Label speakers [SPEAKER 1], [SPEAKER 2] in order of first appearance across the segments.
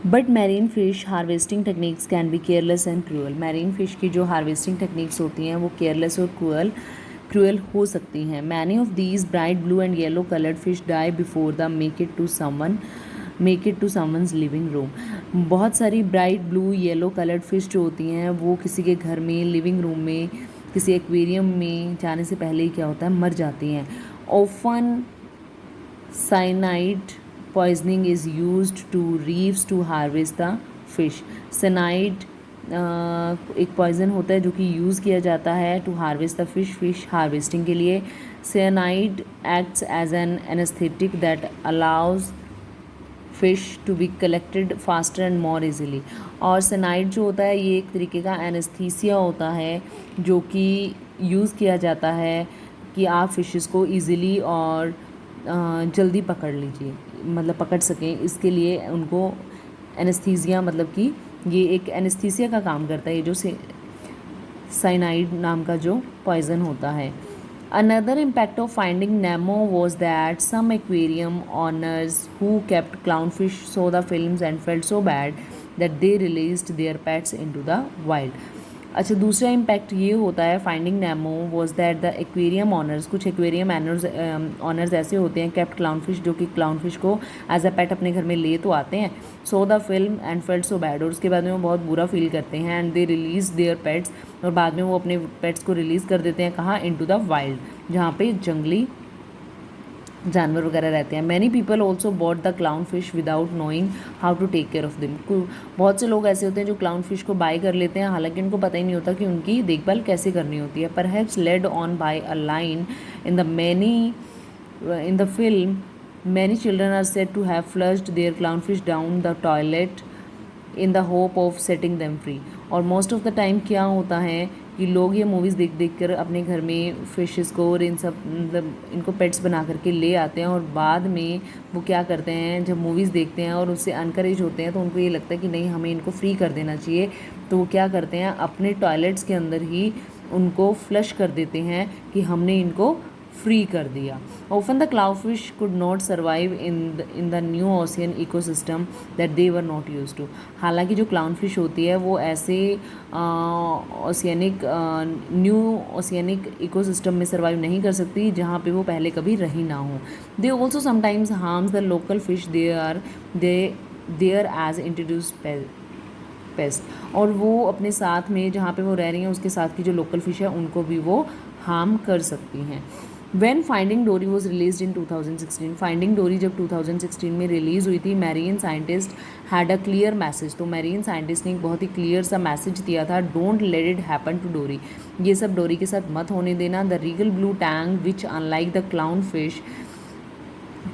[SPEAKER 1] But marine fish harvesting techniques can be careless and cruel. Marine fish की जो harvesting techniques होती हैं वो केयरलेस और क्रूअल हो सकती हैं। Many of these bright blue and yellow coloured fish die before the make it to someone's living room. बहुत सारी bright blue yellow coloured fish जो होती हैं वो किसी के घर में, लिविंग रूम में, किसी एक्वेरियम में जाने से पहले ही क्या होता है, मर जाती हैं। Often cyanide poisoning is used to reefs to harvest the fish. Cyanide एक पॉइजन होता है जो कि यूज़ किया जाता है to harvest the fish harvesting के लिए। Cyanide acts as an anaesthetic that allows fish to be collected faster and more easily. और साइनाइड जो होता है ये एक तरीके का एनेस्थीसिया होता है जो कि यूज़ किया जाता है कि आप फिशेस को ईज़िली और जल्दी पकड़ लीजिए, मतलब पकड़ सकें, इसके लिए उनको एनेस्थीसिया, मतलब कि ये एक एनेस्थीसिया का काम करता है, ये जो साइनाइड नाम का जो पॉइजन होता है। Another impact of finding Nemo was that some aquarium owners who kept clownfish saw the films and felt so bad that they released their pets into the wild. अच्छा, दूसरा इम्पैक्ट ये होता है finding Nemo was that the aquarium honours, कुछ aquarium honours ऐसे होते हैं kept Clownfish, जो कि क्लाउनफिश को एज अ पेट अपने घर में ले तो आते हैं, so the film and felt so bad, और उसके बाद में वो बहुत बुरा फील करते हैं, and they release there pets, और बाद में वो अपने पेट्स को रिलीज़ कर देते हैं कहाँ, इनटू द वाइल्ड, जहाँ पे जंगली जानवर वगैरह रहते हैं। Many people also bought the clown fish without knowing how to take care of them. बहुत से लोग ऐसे होते हैं जो क्लाउन फिश को बाय कर लेते हैं, हालांकि उनको पता ही नहीं होता कि उनकी देखभाल कैसे करनी होती है। Perhaps led on by a line in the film, many children are said to have flushed their clownfish down the toilet in the hope of setting them free. और मोस्ट ऑफ द टाइम क्या होता है कि लोग ये movies देख देख कर अपने घर में फ़िशेस को और इन सब, मतलब इनको पेट्स बना करके ले आते हैं, और बाद में वो क्या करते हैं, जब मूवीज़ देखते हैं और उससे अनकरेज होते हैं तो उनको ये लगता है कि नहीं, हमें इनको फ्री कर देना चाहिए, तो वो क्या करते हैं, अपने टॉयलेट्स के अंदर ही उनको फ्लश कर देते हैं कि हमने इनको फ्री कर दिया। Often the clownfish could not survive in the new ocean ecosystem that they were not used to. हालांकि जो क्लाउनफिश होती है वो ऐसे न्यू ओशियनिक इकोसिस्टम में सर्वाइव नहीं कर सकती जहाँ पे वो पहले कभी रही ना हो। They also sometimes harms the local fish there as introduce pest, और वो अपने साथ में जहाँ पे वो रह रही हैं उसके साथ की जो लोकल फिश है उनको भी वो हार्म कर सकती हैं। When Finding Dory was released in 2016, Finding Dory जब 2016 में रिलीज़ हुई थी, marine scientist had a clear message, तो मैरीन साइंटिस्ट ने एक बहुत ही क्लियर सा मैसेज दिया था, don't let it happen to Dory, ये सब डोरी के साथ मत होने देना। The regal blue tang which unlike the clown fish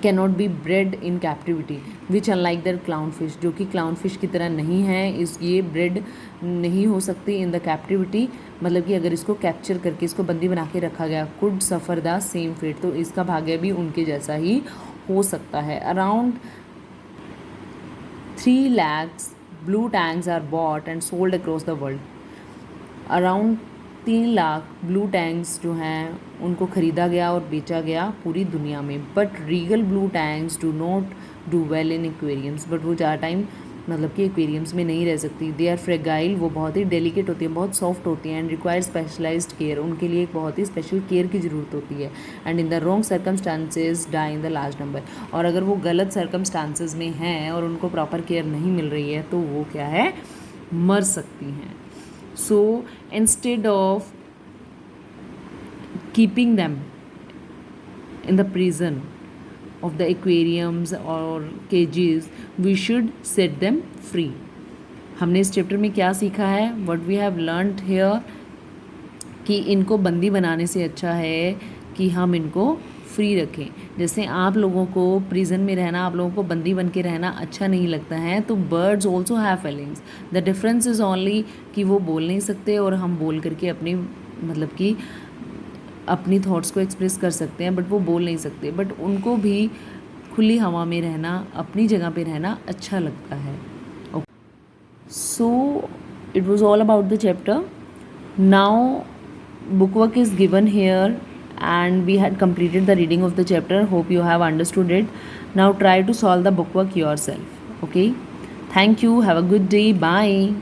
[SPEAKER 1] cannot be bred in captivity which unlike the clown fish, जो कि क्लाउन फिश की तरह नहीं है, ये ब्रेड नहीं हो सकती इन द कैप्टिविटी, मतलब कि अगर इसको कैप्चर करके इसको बंदी बना के रखा गया, could suffer the same fate, तो इसका भाग्य भी उनके जैसा ही हो सकता है। Around 3 lakhs blue tanks are bought and sold across the world. Around 3 lakh blue tanks जो हैं उनको ख़रीदा गया और बेचा गया पूरी दुनिया में। But Regal blue tanks do not do well in aquariums, but वो ज़्यादा टाइम मतलब कि एक्वेरियम्स में नहीं रह सकती। दे आर फ्रेगाइल, वो बहुत ही डेलिकेट होती है, बहुत सॉफ्ट होती हैं, एंड रिक्वायर स्पेशलाइज्ड केयर, उनके लिए एक बहुत ही स्पेशल केयर की ज़रूरत होती है। And in the wrong circumstances die in the large number, और अगर वो गलत सर्कमस्टांसेस में हैं और उनको प्रॉपर केयर नहीं मिल रही है तो वो क्या है, मर सकती हैं। So instead of keeping them in the prison of the aquariums or cages, we should set them free. हमने इस चैप्टर में क्या सीखा है, what we have learned here, कि इनको बंदी बनाने से अच्छा है कि हम इनको फ्री रखें। जैसे आप लोगों को प्रिजन में रहना, आप लोगों को बंदी बन के रहना अच्छा नहीं लगता है, तो birds also have feelings, the difference is only कि वो बोल नहीं सकते और हम बोल करके अपनी, मतलब कि अपनी थॉट्स को एक्सप्रेस कर सकते हैं, बट वो बोल नहीं सकते, बट उनको भी खुली हवा में रहना, अपनी जगह पे रहना अच्छा लगता है। So it was all about the chapter. Now book work is given here and we had completed the reading of the chapter. Hope you have understood it. Now try to solve the book work yourself. Okay, thank you, have a good day, bye.